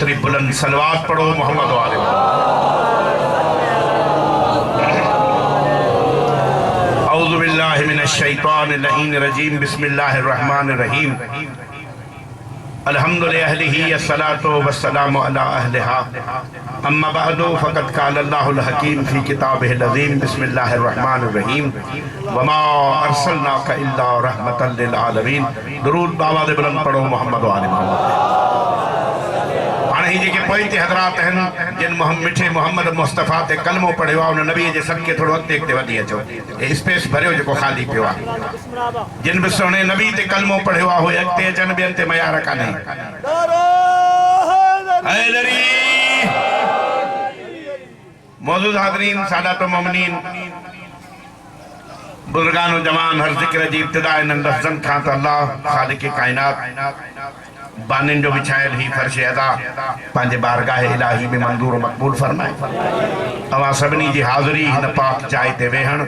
ओतरी बुलंद सलवात पढ़ो मोहम्मद वाले। औज़ु बिल्लाहि मिनश शैतानिर रजीम बिस्मिल्लाहिर रहमानिर रहीम। अल्हम्दुलिल्लाहि अस्सलातु वस्सलामु अला अहलिहा अम्मा बअदु फ़क़द क़ाल अल्लाहुल हकीम फ़ी किताबिहिल अज़ीम बिस्मिल्लाहिर रहमानिर रहीम वमा अरसलनाका इल्ला रहमतल लिल आलमीन। दुरूद बाबा दे बुलंद पढ़ो मोहम्मद वाले मोहम्मद। हाणे ही जेके पोइते हज़रात आहिनि जिन मिठे मोहम्मद मुस्तफ़ा ते कलमो पढ़ियो आहे उन नबी जे सदके थोरो अॻिते अॻिते वधी अचो। हे स्पेस भरियो जेको ख़ाली पियो आहे। जिन बि सुहिणे नबी ते कलमो पढ़ियो आहे उहे अॻिते अचनि, ॿियनि ते मयार कान्हे। मौजूद हाज़रीन सादात मोमिनीन बुज़ुर्गान जवान हर ज़िक्र जी इब्तिदा इन लफ़्ज़नि खां त अल्लाह ख़ालिक़ काइनात बानिन जो बिछायल ही फर्श अदा पंहिंजे बारगाह इलाही में मंजूर मक़बूल फरमाए। तव्हां सभिनी जी हाज़िरी हिन पाक जाइ ते वेहण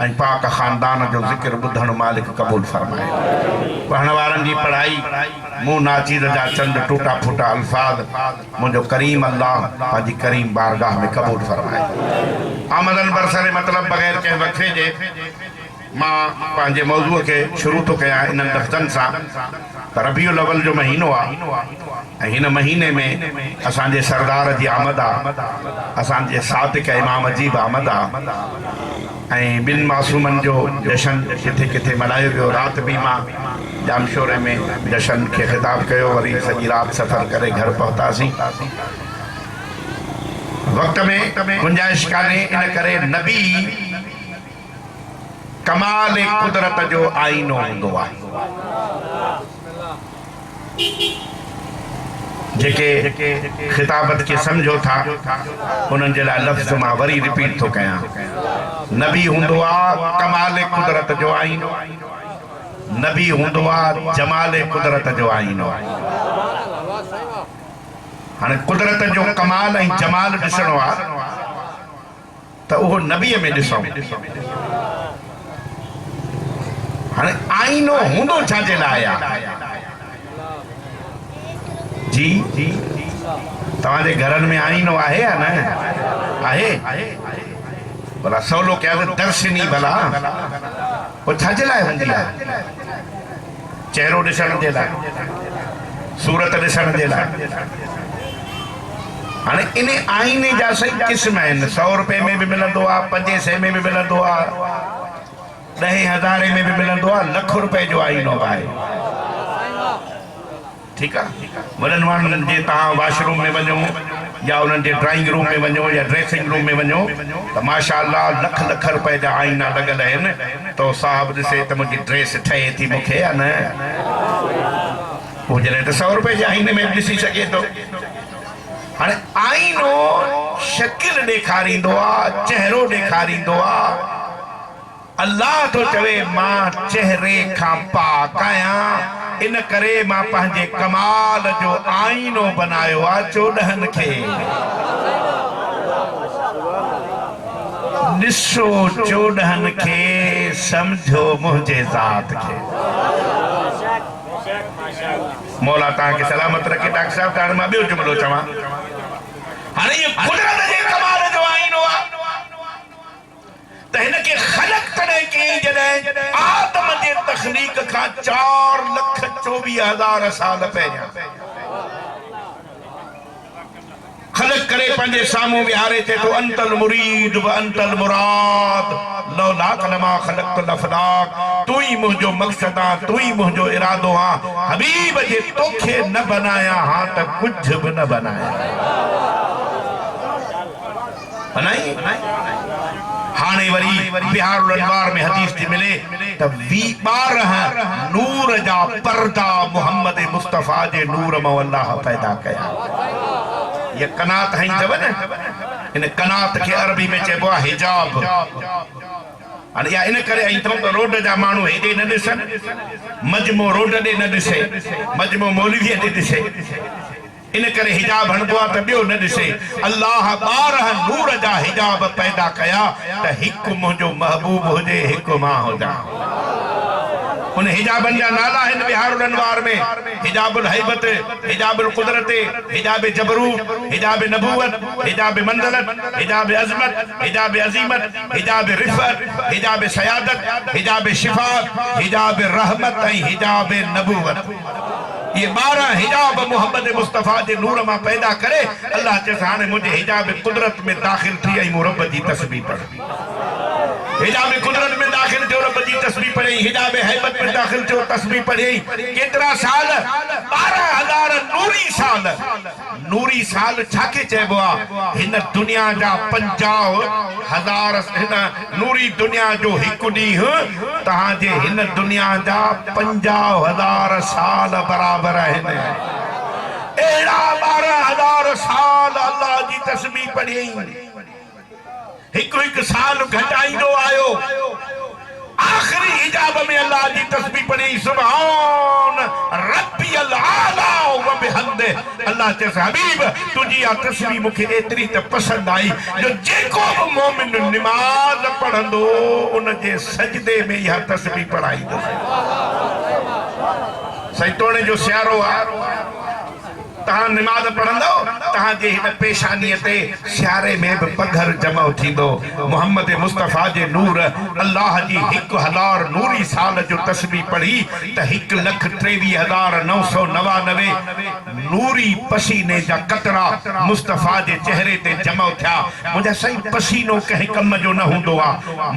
ऐं पाक ख़ानदान जो ज़िक्र ॿुधण मालिक क़बूल फरमाए। पढ़ण वारनि जी पढ़ाई मुंह नाचीद जा चंद टूटा फूटा अल्फाज मुंहिंजो करीम अल्लाह पंहिंजी करीम बारगाह में क़बूल फरमाए। आमदन बरसरे मतलब बग़ैर कंहिं वक़फ़े जे मां पंहिंजे मौज़ूअ खे शुरू थो कयां इन्हनि लफ़्ज़नि सां त रबीउल अव्वल जो महीनो आहे ऐं हिन महीने में असांजे सरदार जी आमद आहे, असांजे सादिक़ इमाम अजीब आमद आहे ऐं ॿिनि मासूमनि जो जशन किथे किथे मल्हायो वियो। राति बि मां जामशोरे में जशन खे ख़िताब कयो, वरी सॼी राति सफ़र करे घर पहुतासीं। वक़्त में गुंजाइश कान्हे, इन करे नबी कमाल कुदरत जो आईनो हूंदो आहे। जेके खिताबत के समझो था उन्हनि जे लाइ लफ़्ज़ मां वरी रिपीट थो कयां। नबी हूंदो आहे कमाल कुदरत जो आईनो, नबी हूंदो आहे जमाल कुदरत जो आईनो। हाणे कुदरत जो कमाल ऐं जमाल ॾिसणो आहे त उहो नबीअ में ॾिसूं। हाणे आईनो हूंदो छाजे लाइ आहे? जी तव्हांजे घरनि में आईनो आहे या न आहे? भला सवलो कया दर्शनी भला वो छाजे लाइ हूंदी आहे? चेहरो ॾिसण जे लाइ, सूरत ॾिसण जे लाइ। हाणे इन आईने जा सही क़िस्म आहिनि। 100 रुपए में बि मिलंदो आहे, 500 में बि मिलंदो आहे, 10,000 में भी मिलंदो आहे, लख रुपए जो आईनो आहे। ठीक आहे। वॾनि माण्हुनि जे तव्हां वॉशरूम में वञो या उन्हनि जे ड्राइंग रूम में वञो या ड्रेसिंग रूम में वञो त माशाअल्लाह लख लख रुपए जा आईना लॻल आहिनि। तो साहब ॾिसे त मुंहिंजी ड्रेस ठहे थी मूंखे या न? हुजे त 100 रुपए जे आईने में बि ॾिसी सघे थो। हाणे आईनो शकिल ॾेखारींदो आहे, चेहरो ॾेखारींदो आहे। अल्लाह तो चवे मां चेहरे खां पाक आहियां, इन करे मां पंहिंजे कमाल जो आईनो बनायो आहे 14 खे। ॾिसो 14 खे, समझो मुंहिंजे ज़ात खे। मौला तव्हांखे सलामत रखे। डॉक्टर साहब त हाणे मां ॿियो जुमिलो चवां। हाणे इहो कुदरत जे कमाल जो आईनो आहे त हिनखे ख़लक़ तॾहिं कई जॾहिं आदम जे तख़लीक़ खां 4,24,000 साल पहिरियां ख़लक़ करे पंहिंजे साम्हूं विहारे थे तो अंतल मुरीद व अंतल मुराद लौला कलमा ख़लक़तुल अफ़लाक। तू ही मुंहिंजो मक़सद आ, तू ही मुंहिंजो इरादो आ। हबीब जे तोखे न बनाया हां त कुछ भी न बनाया। बनाई हाणे वरी बिहारुल अनवार में हदीस थी मिले त 12 नूर जा पर्दा मोहम्मद मुस्तफ़ा जे नूर मां अल्लाह पैदा कया। ये कनात है जब न, इन कनात के अरबी में चइबो आहे हिजाब। हाणे या इन करे आई तो रोड जा माण्हू हेॾे न ॾिसनि, मजमो रोड ॾे न ॾिसे, मजमो मौलवीअ ॾे ॾिसे। इन करे हिजाब हणबो आहे त ॿियो न ॾिसे। अल्लाह 12 नूर जा हिजाब पैदा कया त हिकु मुंहिंजो महबूब हुजे, हिकु मां हुजां। उन हिजाबन जा नाला है बिहारुल अनवार में, हिजाबुल हैबत, हिजाबुल कुदरत, हिजाब जबरूत, हिजाब नबूवत, हिजाब मंदलत, हिजाब अजमत, हिजाब अजीमत, हिजाब रिफत, हिजाब सयादत, हिजाब शिफात, हिजाब रहमत, हिजाब नबूवत। ये 12 हिजाब मोहम्मद मुस्तफा जे नूर मां पैदा करे। अल्लाह चए हाणे मुझे हिजाब कुदरत में दाखिल थी आई, रब जी तस्बीह पढ़। हिजाब कुदरत में दाखिल थियो, रब जी तस्बीह पढ़ी। हिजाब हैबत में दाखिल थियो, तस्बीह पढ़ी। केतरा साल? 12,000 नूरी साल। नूरी साल छाके चइबो आ? हिन दुनिया जा 50,000 हिन नूरी दुनिया जो हिकु ॾींहुं तहां जे हिन दुनिया जा 50,000 साल बराबर आहिनि। एड़ा 12,000 साल अल्लाह जी तस्बीह पढ़ी। हिकु हिकु साल घटाईंदो आयो। आखिरी हिजाब में अल्लाह जी तस्बीह पढ़ी, सुभान रब्बियल आला व बिहम्दे। अल्लाह चए हबीब तुझी आ तस्बीह मूंखे एतिरी त पसंद आई जो जेको बि मोमिन नमाज पढ़ंदो उन जे सजदे में इहा तस्बीह पढ़ाईंदो। सैतोणे जो सियारो आ, तहां नमाज पढ़ंदो तहां जे हिन पेशानी ते सियारे में भी पघर जमा थींदो। मोहम्मद मुस्तफा जे नूर अल्लाह जी 1,000 नूरी साल जो तस्बीह पढ़ी त 1,23,999 नूरी पसीने जा कतरा मुस्तफा जे चेहरे ते जमा थिया। मुझा सही पसीनो कंहिं कम जो न हूंदो आ।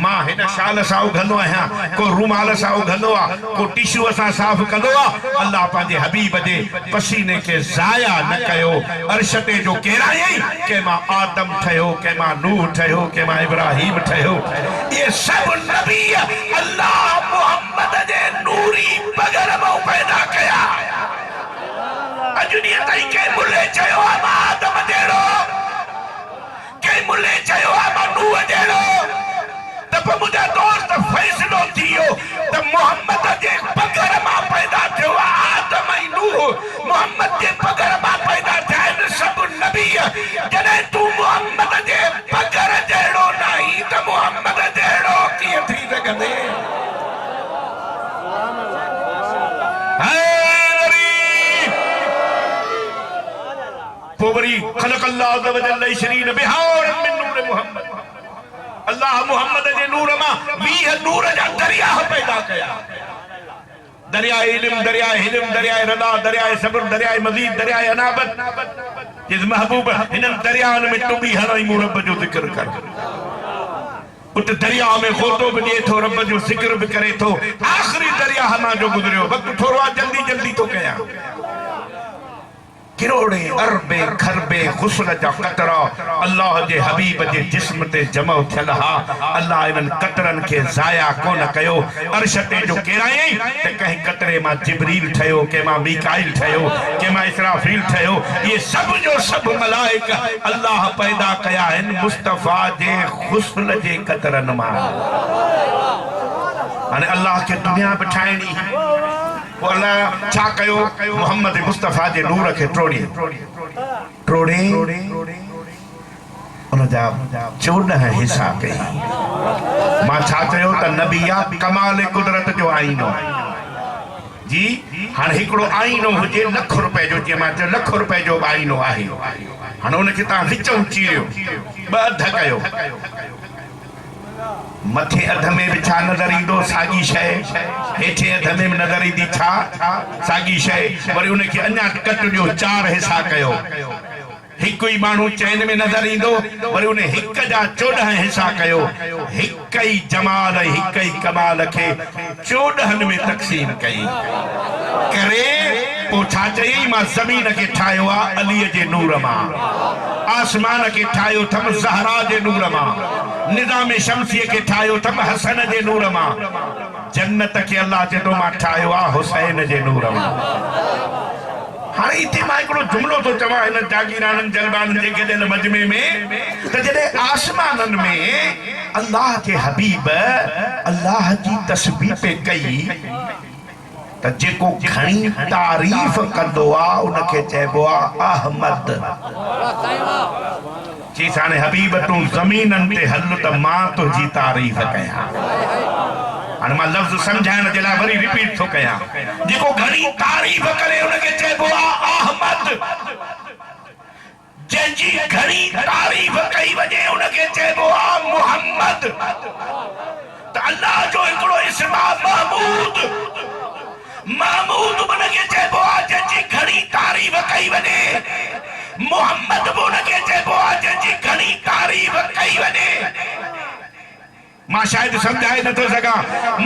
मां हिन शाल सां उघंदो आहियां, को रूमाल सां उघंदो आ, को टिशू सां साफ़ कंदो आ। अल्लाह पंहिंजे हबीब जे पसीने के न कयो। अर्श ते जो केराई के मां आदम ठयो, के मां नूह ठयो, के मां इब्राहिम ठयो। ये सब नबी अल्लाह मोहम्मद जे नूरी बगर में पैदा कया। अजुनी ताई के मुले चयो मां आदम जेड़ो, के मुले चयो मां नूह जेड़ो। तब मुझा दोस्त फैसलो थियो त मोहम्मद जे बगर में पैदा थियो। आदम ऐं नूह मोहम्मद जे बगर में पैदा थिया सब नबी। जॾहिं तू मोहम्मद जे बगर जहिड़ो नहीं त मोहम्मद जहिड़ो कीअं थी सघंदे? पोइ वरी ख़लक़ल्लाहु अज़्ज़ व जल्ल 20 बिहार मिन नूर मोहम्मद। अल्लाह मोहम्मद जे नूर मां 20 नूर जा दरिया पैदा कया। दरिया इल्म, दरिया हिल्म, दरिया रदा, दरिया सब्र, दरिया मजीद, दरिया अनाबत। जिस महबूब हिनन दरियान में टुबी हर रब जो जिक्र कर। उत दरिया में खोटो भी दे थो, रब जो जिक्र भी करे थो। आखिरी दरिया हमा जो गुजरियो वक्त थोड़ा जल्दी जल्दी तो कया। किरोड़े अरबे खरबे गुस्ल जा कतरा अल्लाह जे हबीब जे जिस्म ते जमा थियल हा। अल्लाह इन्हनि कतरनि खे ज़ाया कोन कयो। अर्श ते जो केराई त कंहिं कतरे मां जिब्रील ठहियो, कंहिं मां मीकाइल ठहियो, कंहिं मां इसराफील ठहियो। ये सब जो सब मलाइक अल्लाह पैदा कया आहिनि मुस्तफा जे गुस्ल जे कतरनि मां। हाणे अल्लाह खे दुनिया बि ठाहिणी। अल्लाह छा कयो? मोहम्मद मुस्तफा जे नूर खे टोड़े उन जा 14 हिस्सा कई। मां छा चयो त नबिया कमाल कुदरत जो आईनो जी। हाणे हिकिड़ो आईनो हुजे लख रुपए जो, जीअं मां चयो लख रुपए जो आईनो आहे। हाणे उनखे तव्हां विचों चीरियो, 2 अध कयो। मथे अध में भी छा नजर ईंदो? साॻी शइ। हेठे अध में नजर ईंदी छा? साॻी शइ। वरी उनखे अञा कट ॾियो, 4 हिस्सा कयो। हिकु ई माण्हू चैन में नजर ईंदो, वरी उन हिक जा 14 हिस्सा कयो। हिक ई जमाल, हिक ई कमाल खे 14 में तक़सीम कई करे। पोइ छा चई? मां ज़मीन खे ठाहियो आहे अलीअ जे नूर मां, आसमान खे ठाहियो अथमि ज़हरा जे नूर मां, निज़ाम शमसीअ खे ठाहियो अथमि हसन जे नूर मां, जन्नत खे अल्लाह चए थो मां ठाहियो आहे हुसैन जे नूर मां। हाणे इते मां हिकिड़ो जुमिलो थो चवां हिन जागीराननि जलबाननि जे गेॾियल मजमे में त जॾहिं आसमाननि में अल्लाह जे हबीब अल्लाह जी तस्बीह पे कई त जेको घणी तारीफ़ कंदो आहे उनखे चइबो आहे अहमद। चईस हाणे हबीब तूं ज़मीननि ते हल त मां तुंहिंजी तारीफ़ कयां। हाणे मां लफ़्ज़ समझाइण जे लाइ वरी रिपीट थो कयां। जेको घणी तारीफ़ करे उनखे चइबो आहे अहमद, जंहिंजी घणी तारीफ़ कई वञे उनखे चइबो आहे मुहम्मद। त अल्लाह जो हिकिड़ो इस्म आहे महमूद। महमूद उनखे चइबो आहे जंहिंजी घणी तारीफ़ कई वञे। मुहम्मद बि उनखे चइबो आहे जंहिंजी घणी तारीफ़ कई वञे। मां शायद समझाए नथो सघां।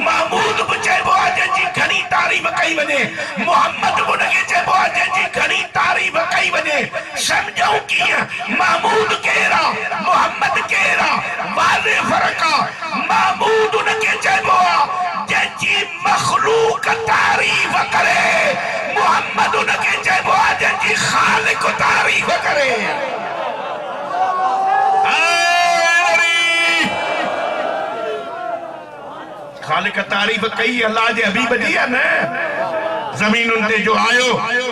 महमूद बि चइबो आहे जंहिंजी घणी तारीफ़ कई वञे। मुहम्मद बि उनखे चइबो आहे जंहिंजी घणी तारीफ़ कई वञे। समझूं कीअं? महमूद केरु आहे, मुहम्मद केरु आहे? वाज़े फ़र्क़ु आहे। महमूद उनखे चइबो आहे जंहिंजी मख़लूक तारीफ़ करे। मुहम्मद उनखे चइबो आहे जंहिंजी ख़ालिक़ तारीफ़ करे। खालिक तारीफ कई अल्लाह जे हबीब जी है न। ज़मीनुनि ते जो आयो,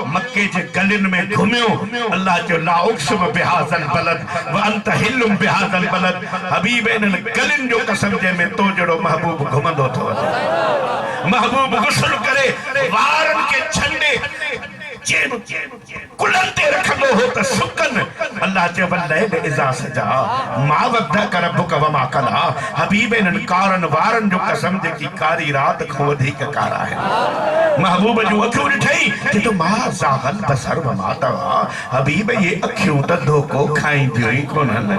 मक्के जे गलियुनि में घुमियो। अल्लाह जो ला उक़्सिमु बिहाज़ल बलद व अंत हिल्लुम बिहाज़ल बलद। हबीब इन्हनि गलियुनि जो कसम जंहिंमें तो जहिड़ो महबूब घुमंदो अथव। महबूब गुस्ल करे वारनि खे छंडे कुलन ते रखंदो हो त सुकन। अल्लाह जे वल्लैल इज़ा सजा मा वद्दअक रब्बुक व मा कला। हबीब इन्हनि कारनि वारनि जो कसम जेकी कारी रात खां वधीक कारा आहे। महबूब जूं अखियूं ॾिठई कि तो मा ज़ागल बसर व मा तग़ा। हबीब ये अखियूं त धोखो खाईंदियूं ई कोन्हनि।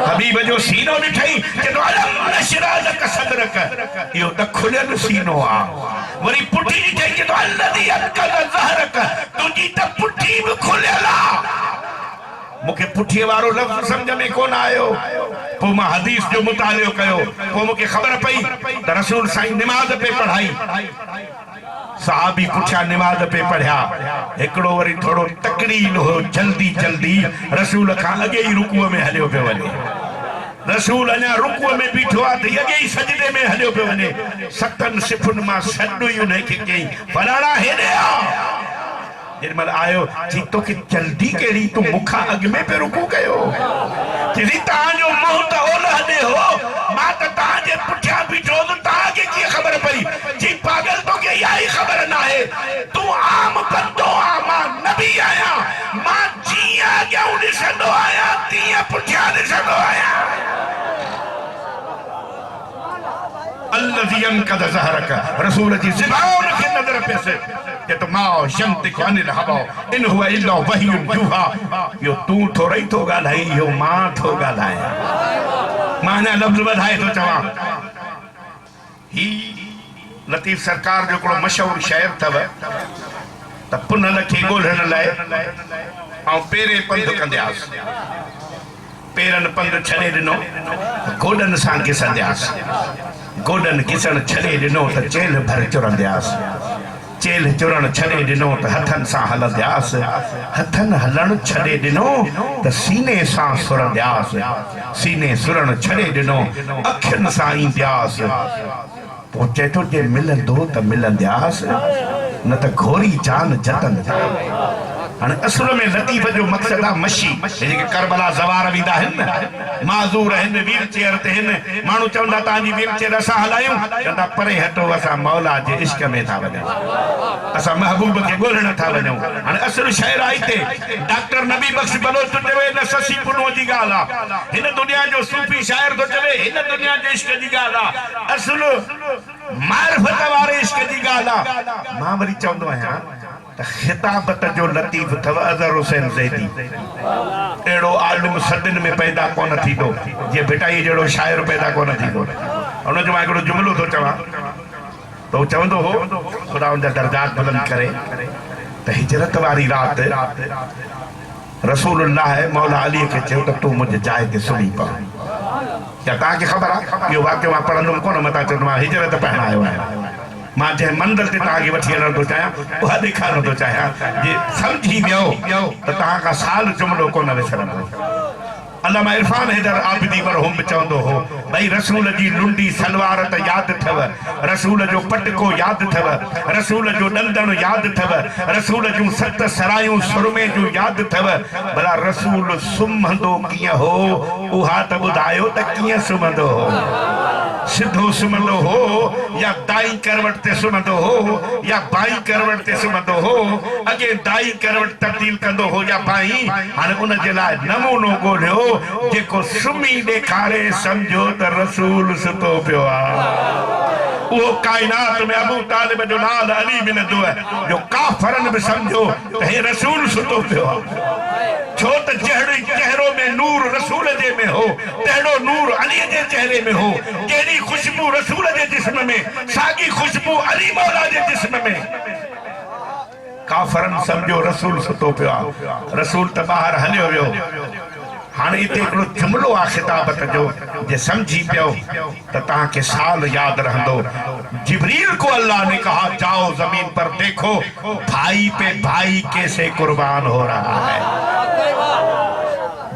हबीब जो सीनो ॾिठई कि तो अलम नशरह लक सदरक। इहो त खुलियल सीनो आहे। वरी पुठी ॾिठई कि तो अल्लज़ी अनक़ज़ ज़हरक। तुंहिंजी त पुठी बि खुलियल आहे। मूंखे पुठीअ वारो लफ़्ज़ सम्झ में कोन आयो। पोइ मां हदीस जो मुतालियो कयो। पोइ मूंखे ख़बर पई त रसूल साईं निमाज़ पे पढ़ाई। सहाबी पुठियां निमाज़ पे पढ़िया। हिकिड़ो वरी थोरो तकड़ील हो, जल्दी जल्दी रसूल खां अॻे ई रुकूअ में हलियो पियो वञे। रसूल अञा रुकूअ में बीठो आहे त अॻे ई सजदे में हलियो पियो वञे। सतनि सिफ़ुनि मां सॾु ई उनखे कयईं, फलाणा हेॾे आ। जेॾीमहिल आयो जी तोखे जल्दी कहिड़ी, तूं मूंखां अॻु में पे रुकू कयो। जी तव्हांजो मुंहुं त ओलह ॾे हो, मां त तव्हांजे पुठियां बीठो त तव्हांखे कीअं ख़बर पई? जी पागल, तोखे इहा ई ख़बर न आहे। तूं आम बंदो आहियां, मां नबी आहियां। मां जीअं अॻियां ॾिसंदो आहियां तीअं पुठियां ॾिसंदो आहियां। अल्लज़ी अनक़ज़ ज़हरक। रसूल जी ज़ुबान खे नज़र पियसि कि तो मां यंतिक़ु अनिल हवा इन हुवा इल्ला वह्युन यूहा। इहो तूं थोरो ई थो ॻाल्हाई, इहो मां थो ॻाल्हायां। मां अञा लफ़्ज़ वधाए थो चवां। ही लतीफ़ सरकार जो हिकिड़ो मशहूरु शाइर अथव त पुनल खे ॻोल्हण लाइ ऐं पेरे पंधु कंदियासीं। पेरनि पंधु छॾे ॾिनो, गोॾनि सां घिसंदियासीं। गोॾनि घिसण छॾे ॾिनो त चेल भर चुरंदियासीं। चेल चुरण छॾे ॾिनो त हथनि सां हलंदियासीं। हथनि हलण छॾे ॾिनो त सीने सां सुरंदियासीं। सीने सुरण छॾे ॾिनो अखियुनि सां ईंदियासीं। पोइ चए थो जे मिलंदो त मिलंदियासीं, न त घोरी जान जतन। हाणे असुल में लतीफ़ जो मक़सद आहे मशी। जेके करबला ज़वार वेंदा आहिनि न, माज़ूर आहिनि, व्हील चेयर ते आहिनि। माण्हू चवंदा तव्हांजी व्हील चेयर असां हलायूं, चवंदा परे हटो, असां मौला जे इश्क में था वञूं, असां महबूब खे ॻोल्हण था वञूं। हाणे असुल शहर आहे हिते। डॉक्टर नबी बख्श बलोच थो चवे न ससी पुनो जी ॻाल्हि आहे। हिन दुनिया जो सूफ़ी शाइर थो चवे हिन दुनिया जे इश्क जी ॻाल्हि आहे। असुल मारिफत वारे इश्क जी ॻाल्हि आहे। मां वरी चवंदो आहियां त खिताबत जो लतीफ़ अथव अज़हर हुसैन ज़ैदी। अहिड़ो आलिम सदिन में पैदा कोन थींदो जीअं भिटाई जहिड़ो शाइर पैदा कोन थींदो। हुनजो मां हिकिड़ो जुमिलो थो चवां त हू चवंदो हो, ख़ुदा उनजा दर्जात बुलंद करे, त हिजरत वारी राति रसूलुल्लाह मौला अली खे चयो त तूं मुंहिंजे जाइ ते सुम्ही पव। क्या तव्हांखे ख़बर आहे? इहो वाक़ियो मां पढ़ंदुमि कोन, मथां चवंदो मां हिजरत पाइण आयो आहियां। मां जंहिं मंज़िल ते तव्हांखे वठी हलण थो चाहियां उहा ॾेखारण थो चाहियां। जे सम्झी वियो त तव्हां खां साल जुमिलो कोन विसरंदो। अल्लामा इरफान हैदर आबिदी मरहूम चवंदो हो भई रसूल जी लुंडी सलवार त यादि अथव, रसूल जो पटको यादि अथव, रसूल जो ॾंदण यादि अथव, रसूल जूं 7 सरायूं सुरमे जूं यादि अथव। भला रसूल सुम्हंदो कीअं हो, उहा त ॿुधायो त कीअं सुम्हंदो हो। सिद्धो सुमंदो हो या दाई करवट ते सुमंदो हो या बाई करवट ते सुमंदो हो अगे दाई करवट तब्दील कंदो हो या बाई हाणे उन जे लाइ नमूनो ॻोल्हियो जेको सुम्ही ॾेखारे सम्झो त रसूल सुतो पियो आहे। वो कायनात में अबू तालिब जो नाल अली बिन दुआ जो काफरन भी समझो त हे रसूल सुतो पियो आहे। छो त जहिड़ी चेहरो में नूर रसूल जे में हो तहिड़ो नूर अली जे चेहरे में हो। जहिड़ी खुशबू रसूल जे जिस्म में साॻी खुशबू अली मौला जे जिस्म में। काफरन समझो रसूल सुतो पियो आहे। रसूल त ॿाहिरि हलियो वियो। हाणे इते हिकिड़ो जुमिलो आहे ख़िताबत जो जे समझी पियो त तव्हांखे साल यादि रहंदो। जिब्रील को अल्लाह ने कहा जाओ जमीन पर देखो भाई पे भाई कैसे कुर्बान हो रहा है।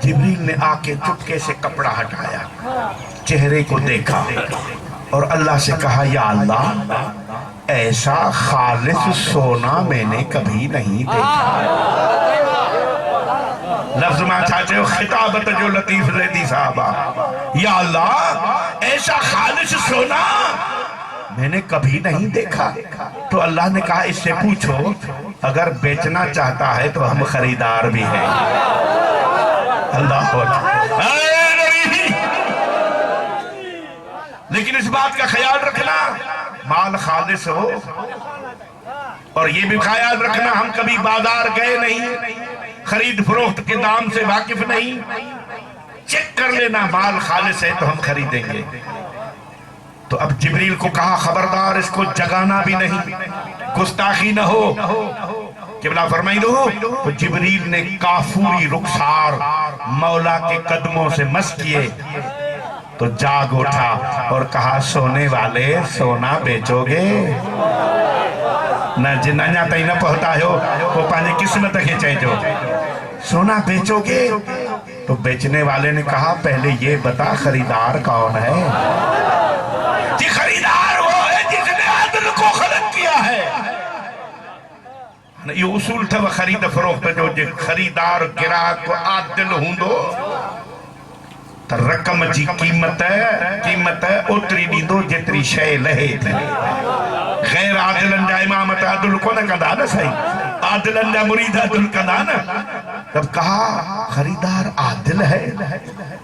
जिब्रील ने आके चुपके से कपड़ा हटाया, चेहरे को देखा और अल्लाह से कहा या अल्लाह ऐसा खालिस सोना मैंने कभी नहीं देखा। लफ्ज में चाचे खिताबत जो लतीफ रेदी साहबा या अल्लाह ऐसा खालिस सोना मैंने कभी नहीं देखा। तो अल्लाह ने कहा इससे पूछो अगर बेचना चाहता है तो हम खरीदार भी हैं। अल्लाह लेकिन इस बात का ख्याल रखना माल खालिस हो और ये भी ख्याल रखना हम कभी बाजार गए नहीं, खरीद फरोख्त के दाम से वाकिफ नहीं। चेक कर लेना माल खालिस है तो हम खरीदेंगे। तो अब जिब्रील को कहा खबरदार इसको जगाना भी नहीं, गुस्ताखी न हो, किबला फरमाई दो। तो जिब्रील ने काफूरी रुखसार मौला के कदमों से मस किए तो जाग उठा और कहा सोने वाले सोना बेचोगे न जिन्ना तई न पहुंचा हो वो पानी किस्मत के चेजो सोना बेचोगे। तो बेचने वाले ने कहा पहले ये बता खरीदार कौन है। जी खरीदार वो है जिसने आदिल को खलक किया है। ये उसूल था खरीद फरोख्त जो जे खरीदार गिराक को आदिल हूंदो त रकम जी कीमत ओतरी दींदो जेतरी शय लहे थी। गैर आदिलन जा इमाम त अदल को न कंदा न सही, आदिलन जा मुरीद अदल कंदा न। तब कहा खरीदार आदिल है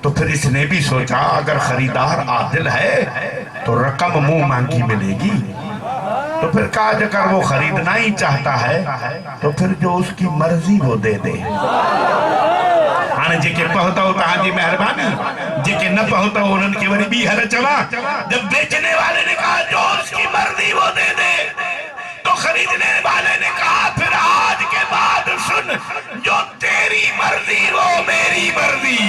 तो फिर इसने भी सोचा अगर खरीदार आदिल है तो रकम मुंह मांगी मिलेगी। तो फिर कहा अगर वो खरीदना ही चाहता है तो फिर जो उसकी मर्जी वो दे दे। जेके पहुता हो तहां मेहरबानी, जेके न पहुता हो उन्हनि खे वरी ॿी हर चवा। जब बेचने वाले ने कहा जो उसकी मर्जी वो दे दे तो खरीदने वाले ने कहा फिर आज के बाद सुन जो तेरी मर्जी वो मेरी मर्जी,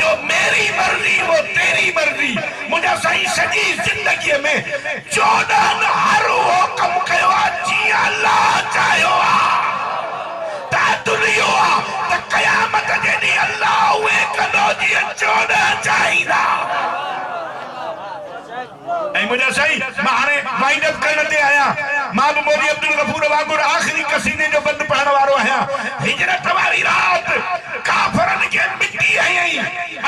जो मेरी मर्जी वो तेरी मर्जी। मुझे सही सजी जिंदगी में 14 हर वो कम कयो जी अल्लाह चायो दुनिया त कयामत जे ॾींहुं अल्लाह उहे कंदो जीअं 14 चाहींदा। ऐं मुंहिंजा सही मां हाणे वाइंड अप करण ते आहियां। मां बि मौली अब्दुल गफूर वांगुरु आख़िरी कसीदे जो बंदि पढ़ण वारो आहियां। हिजरत वारी रात काफ़रनि खे मिटी हयई।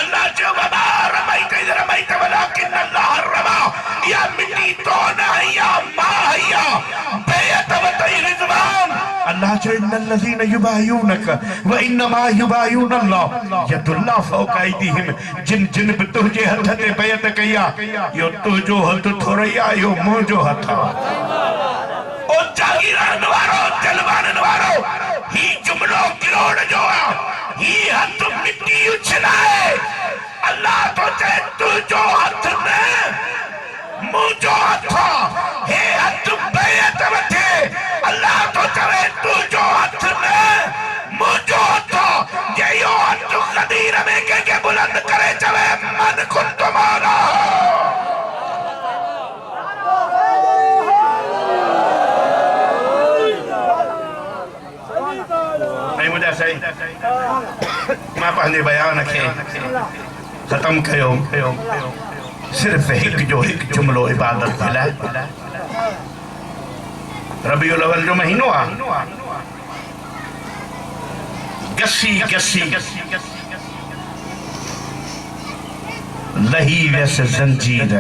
अल्लाह चयो वमा रमैत इज़ रमैत वलाकिन अल्लाह रमा। इहा मिटी तो न हया मां हया बैत वतई रिज़वान। अल्लाह चयो इन्नल लज़ीना युबायूनक व इन्नमा युबायून अल्लाह यदुल्लाह फौका ऐदीहिम। जिन जिन बि तुंहिंजे हथ ते बैत कई आहे इहो तुंहिंजो हथ थोरई आहे, इहो मुंहिंजो हथ आहे। ओ जागीरन वारो दिलवानन वारो ही जुमलो किरोड़ जो आहे। ही हथ मिट्टी उछलाए अल्लाह तो चए तुंहिंजो हथ न मुंहिंजो हथ। हे हथ बैत वठे अल्लाह तो चवे तुंहिंजो हथ न मुंहिंजो हथ। जे इहो हथ क़दीर में कंहिंखे बुलंद करे चवे मन कुंत मौला। सही मां पंहिंजे बयान खे ख़त्म कयो सिर्फ हिक जो हिक जुमलो इबादत जे लाइ। रबीउल अव्वल जो महीनो आहे। गसी गसी लही व्यस जंजीर,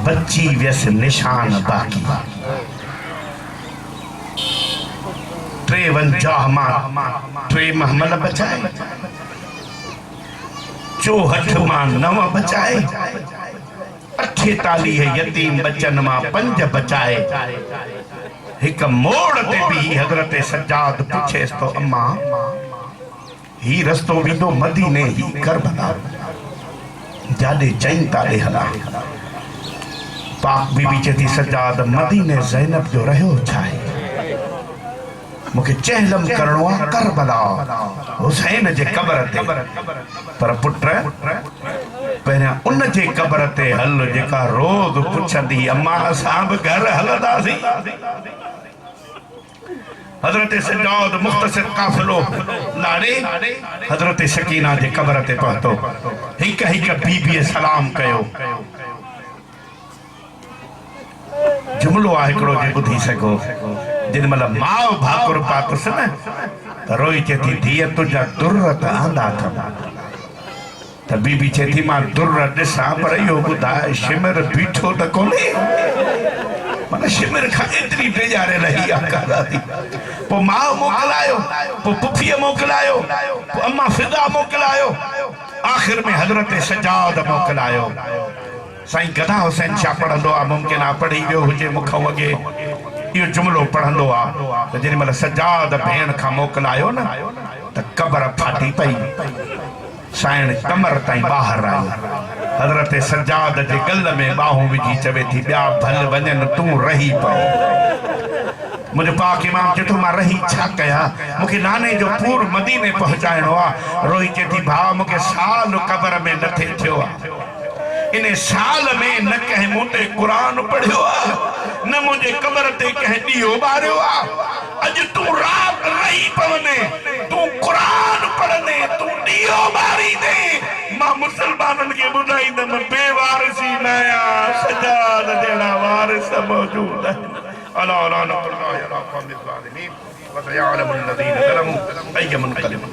बच्ची व्यस निशान बाकी। 53 मां 3 महमल बचाए, 64 मां 9 बचाए, 48 यतीम बच्चन मां 5 बचाए। एक मोड़ ते भी हजरत सज्जाद पूछे तो अम्मा ही रस्तो विदो मदीने ही करबला, जादे चई ताले हला। पाक बीबी चेती सज्जाद मदीने ज़ैनब जो रहो छाए, मुखे चहलम करणो आ करबला हुसैन जे कब्र ते। पर पुत्र पहिरियां उन जे कब्र ते हल जेका रोज पुछंदी अम्मा असां बि घर हलंदासीं। हजरत सज्जाद मुख्तसर काफिलो लाड़े हजरत सकीना जे कब्र ते पहुतो। हिक हिक बीबी सलाम कयो। जुमलो आ हिकड़ो जे ॿुधी सघो। जिन महिल माउ भाकुर पातुसि न त रोई चेती धीअ तुंहिंजा दुर त आंदा अथनि। त बीबी चेती मां दुर ॾिसां पर इहो ॿुधाए शिमिर बीठो त कोन्हे। मन शिमिर खां एतिरी बेजारे रही आहे। पोइ माउ मोकिलायो, पोइ पुफीअ मोकिलायो, पोइ अम्मा फिदा मोकिलायो, आख़िर में हज़रत सज्जाद मोकिलायो। साईं गदा हुसैन छा पढ़ंदो आहे, मुमकिन आहे पढ़ी वियो हुजे मुख वगे। इहो जुमलो पढ़ंदो आहे त जेॾी महिल सज्जाद भेण खां मोकिलायो न त कब्र फाटी पई, साइण कमर ताईं ॿाहिरि आई। हज़रत सज्जाद जे गल में बाहूं विझी चवे थी ॿिया भल वञनि तूं रही पओ। मुझे पाक इमाम चेतो मां रही छा कया, मुखे नाने जो पूर मदीने पहुंचाइणो आ। रोई चेती भाउ मुखे साल कब्र में नथे थियो आ, इन साल में न कहीं मुंडे कुरान पढ़ियो आ, न मुझे कब्र ते कहीं ॾीओ ॿारियो आ। अज तू रात रही पवने, तू कुरान पढ़ने, तू ॾीओ ॿारींदे, मां मुसलमानन के ॿुधाईंदमि बेवारसी न आहियां, सज्जाद जहिड़ा वारिस मौजूद आहिनि। अला लानतुल्लाहि अला क़ौमिल ज़ालिमीन व सयअलमुल लज़ीना ज़लमू अय्युम मुनक़लिबुन।